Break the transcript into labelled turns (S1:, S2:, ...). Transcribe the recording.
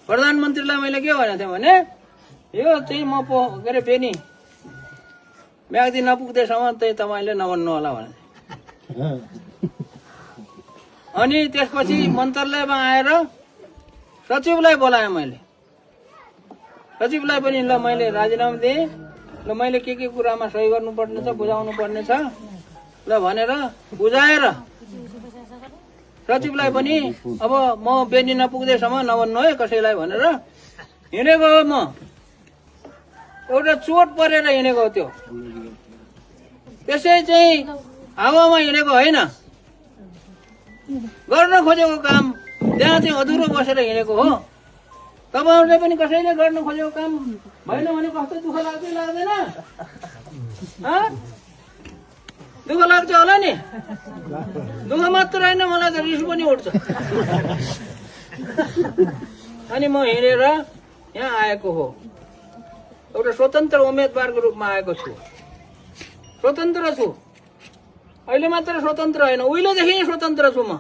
S1: प्रधानमन्त्रीलाई मैले के भनेको थिएँ भने यो चाहिँ म के अरे फेरि म्याग्दी नपुग्दैसम्म चाहिँ तपाईँले नभन्नु होला भने। अनि त्यसपछि मन्त्रालयमा आएर सचिवलाई बोलाएँ मैले। सचिवलाई पनि ल मैले राजीनामा दिएँ, ल मैले के कुरामा सही गर्नुपर्ने छ बुझाउनु पर्ने छ ल भनेर बुझाएर सचिवलाई पनि अब म बेनी नपुग्दैसम्म नभन्नु है कसैलाई भनेर हिँडेको हो। म एउटा चोट परेर हिँडेको हो, त्यो त्यसै चाहिँ हावामा हिँडेको होइन। गर्न खोजेको काम त्यहाँ चाहिँ अधुरो बसेर हिँडेको हो। तपाईँहरूले पनि कसैले गर्न खोजेको काम भएन भने कस्तो दुःख लाग्दै लाग्दैन? दुःख लाग्छ होला नि? दुःख मात्र होइन, मलाई त रिस पनि उठ्छ। अनि म हिँडेर यहाँ आएको हो, एउटा स्वतन्त्र उम्मेदवारको रूपमा आएको छु। स्वतन्त्र छु, अहिले मात्र स्वतन्त्र होइन, उहिलेदेखि स्वतन्त्र छु म।